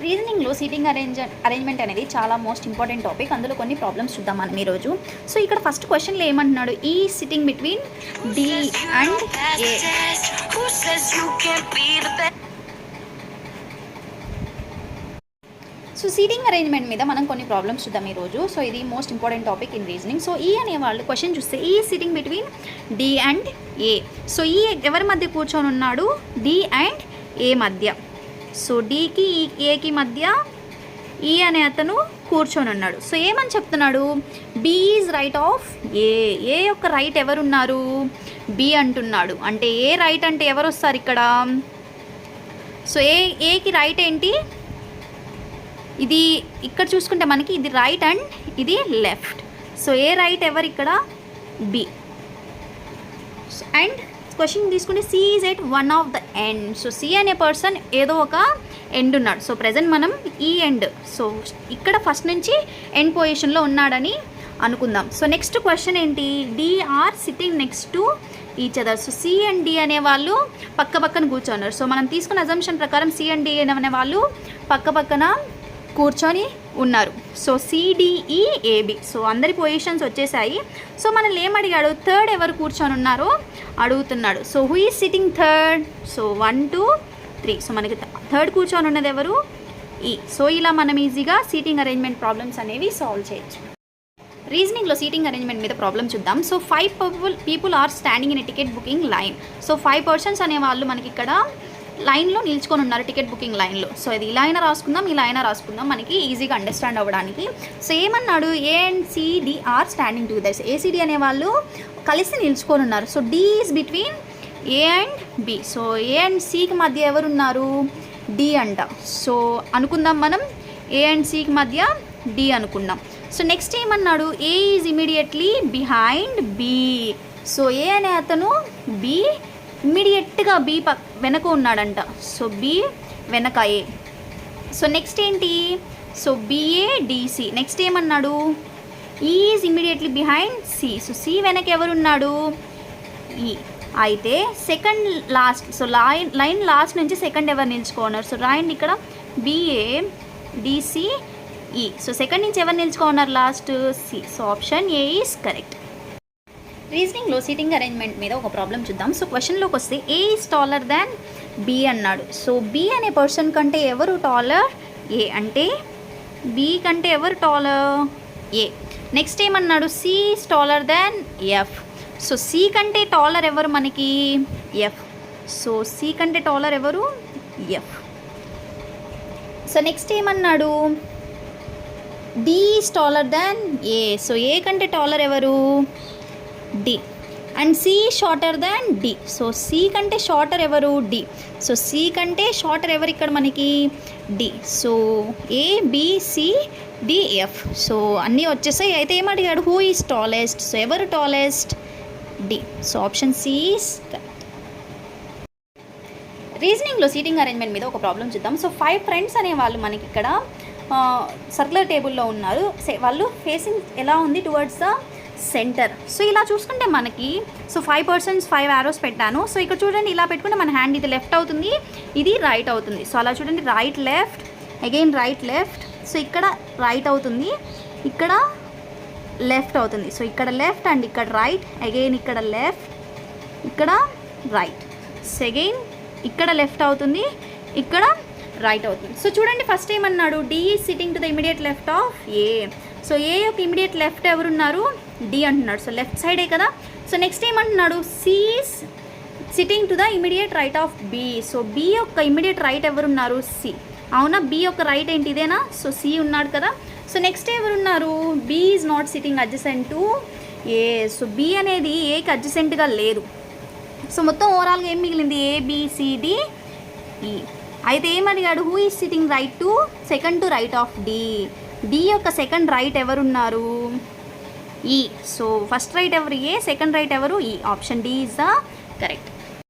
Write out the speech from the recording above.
రీజనింగ్లో seating arrangement అనేది చాలా most important topic. అందులో కొన్ని ప్రాబ్లమ్స్ చూద్దాం మనం ఈరోజు. సో ఇక్కడ ఫస్ట్ క్వశ్చన్లో ఏమంటున్నాడు, ఈ sitting between D and A. So seating arrangement మీద మనం కొన్ని ప్రాబ్లమ్స్ చూద్దాం ఈరోజు. సో ఇది most important topic in reasoning. So ఈ అనేవాళ్ళు క్వశ్చన్ చూస్తే ఈ sitting between D and A. So ఈ ఎవరి మధ్య కూర్చొని ఉన్నాడు, డి అండ్ ఏ మధ్య. సో డికి ఏకి మధ్య ఈ అనే అతను కూర్చొని ఉన్నాడు. సో ఏమని చెప్తున్నాడు, బి ఈజ్ రైట్ ఆఫ్ ఏ. ఏ యొక్క రైట్ ఎవరున్నారు, బి అంటున్నాడు. అంటే ఏ రైట్ అంటే ఎవరు వస్తారు ఇక్కడ. సో ఏకి రైట్ ఏంటి, ఇది ఇక్కడ చూసుకుంటే మనకి ఇది రైట్ అండ్ ఇది లెఫ్ట్. సో ఏ రైట్ ఎవరు ఇక్కడ, బి. అండ్ క్వశ్చన్ తీసుకుంటే C is at one of the end. So C అనే పర్సన్ ఏదో ఒక ఎండ్ ఉన్నాడు. సో ప్రజెంట్ మనం ఈ ఎండ్, సో ఇక్కడ ఫస్ట్ నుంచి ఎండ్ పొజిషన్లో ఉన్నాడని అనుకుందాం. సో నెక్స్ట్ క్వశ్చన్ ఏంటి, D are sitting next to each other. So C and D అనే వాళ్ళు పక్క పక్కన కూర్చున్నారు. సో మనం తీసుకున్న అజంప్షన్ ప్రకారం సి అండ్ డి అనే వాళ్ళు పక్క పక్కన కూర్చొని ఉన్నారు. So C D E A B. సో అందరి పొజిషన్స్ వచ్చేసాయి. సో మనల్ని ఏం అడిగాడు, థర్డ్ ఎవరు కూర్చొని ఉన్నారో అడుగుతున్నాడు. So who is sitting third. So 1 2 3. So మనకి థర్డ్ కూర్చొని ఉన్నది ఎవరు, ఈ. సో ఇలా మనం ఈజీగా సీటింగ్ అరేంజ్మెంట్ ప్రాబ్లమ్స్ అనేవి సాల్వ్ చేయొచ్చు. రీజనింగ్లో సీటింగ్ అరేంజ్మెంట్ మీద ప్రాబ్లం చూద్దాం. So 5 people are standing in a ticket booking line. So 5 persons అనేవాళ్ళు మనకి ఇక్కడ లైన్లో నిల్చుకొని ఉన్నారు, టికెట్ బుకింగ్ లైన్లో. సో ఇది ఇలా అయినా రాసుకుందాం, ఇలా అయినా రాసుకుందాం, మనకి ఈజీగా అండర్స్టాండ్ అవ్వడానికి. సో ఏమన్నాడు, A and C D are standing together. A C D అనే వాళ్ళు కలిసి నిల్చుకొని ఉన్నారు. So D is between A and B. So A and సికి మధ్య ఎవరున్నారు, డి అంట. సో అనుకుందాం మనం ఏ అండ్ సికి మధ్య డి అనుకుందాం. సో నెక్స్ట్ ఏమన్నాడు, A is immediately behind B. So A అనే అతను బి ఇమ్మీడియట్గా బి వెనక ఉన్నాడంట. సో బి వెనక ఏ. సో నెక్స్ట్ ఏంటి, సో బిఏ డిసి. నెక్స్ట్ ఏమన్నాడు, is immediately behind C. So C వెనక ఎవరున్నాడు, ఈ. అయితే second last, so line last నుంచి సెకండ్ ఎవరు నిల్చుకున్నారు. సో రాయండి ఇక్కడ B A D C E. So second నుంచి ఎవరు నిల్చుకున్నారు, last C. So option A is correct. రీజనింగ్లో సీటింగ్ అరేంజ్మెంట్ మీద ఒక ప్రాబ్లం చూద్దాం. సో క్వశ్చన్లోకి వస్తే A is taller than B అన్నాడు. సో బి అనే పర్సన్ కంటే ఎవరు టాలర్, ఏ. అంటే బి కంటే ఎవరు టాలర్, ఏ. నెక్స్ట్ ఏమన్నాడు, C is taller than F. So C కంటే టాలర్ ఎవరు మనకి, ఎఫ్. సో సి కంటే టాలర్ ఎవరు, ఎఫ్. సో నెక్స్ట్ ఏమన్నాడు, D is taller than A. So A కంటే టాలర్ ఎవరు, D. And C shorter than D. So C కంటే shorter ఎవరు, డి. సో సి కంటే షార్టర్ ఎవరు ఇక్కడ మనకి, D. So A B C D F. So అన్నీ వచ్చేసాయి. అయితే ఏమడిగాడు, హూ ఈజ్ టాలెస్ట్. సో ఎవరు tallest, D. So option C is correct. రీజనింగ్లో సీటింగ్ అరేంజ్మెంట్ మీద ఒక ప్రాబ్లం చూద్దాం. సో 5 ఫ్రెండ్స్ అనే వాళ్ళు మనకి ఇక్కడ సర్క్యులర్ టేబుల్లో ఉన్నారు. వాళ్ళు ఫేసింగ్ ఎలా ఉంది, టువర్డ్స్ ద సెంటర్. సో ఇలా చూసుకుంటే మనకి, సో 5 పర్సన్స్ 5 యారోస్ పెట్టాను. సో ఇక్కడ చూడండి, ఇలా పెట్టుకుంటే మన హ్యాండ్ ఇది లెఫ్ట్ అవుతుంది, ఇది రైట్ అవుతుంది. సో అలా చూడండి, right left, again right left. So ఇక్కడ రైట్ అవుతుంది, ఇక్కడ లెఫ్ట్ అవుతుంది. సో ఇక్కడ లెఫ్ట్ అండ్ ఇక్కడ రైట్, అగైన్ ఇక్కడ లెఫ్ట్, ఇక్కడ రైట్. సో అగైన్ ఇక్కడ లెఫ్ట్ అవుతుంది, ఇక్కడ రైట్ అవుతుంది. సో చూడండి, ఫస్ట్ ఏమన్నాడు, D is sitting to the immediate left of A. So A యొక్క ఇమీడియట్ లెఫ్ట్ ఎవరున్నారు, డి అంటున్నాడు. సో లెఫ్ట్ సైడే కదా. సో నెక్స్ట్ ఏమంటున్నాడు, C is sitting to the immediate right of B. So B యొక్క immediate right ఎవరున్నారు, C. అవునా, B యొక్క రైట్ ఏంటి, ఇదేనా. సో సి ఉన్నాడు కదా. సో నెక్స్ట్ ఎవరున్నారు, B is not sitting adjacent to A. So B అనేది ఏకి అడ్జసెంట్గా లేదు. సో మొత్తం ఓవరాల్గా ఏం మిగిలింది, ఏబిసిడి ఈ. అయితే ఏమడిగాడు, who is sitting right to second to right of D. D యొక్క సెకండ్ రైట్ ఎవరున్నారు, ఈ. సో ఫస్ట్ రైట్ ఎవరు, ఏ. సెకండ్ రైట్ ఎవరు, E. Option D is the correct.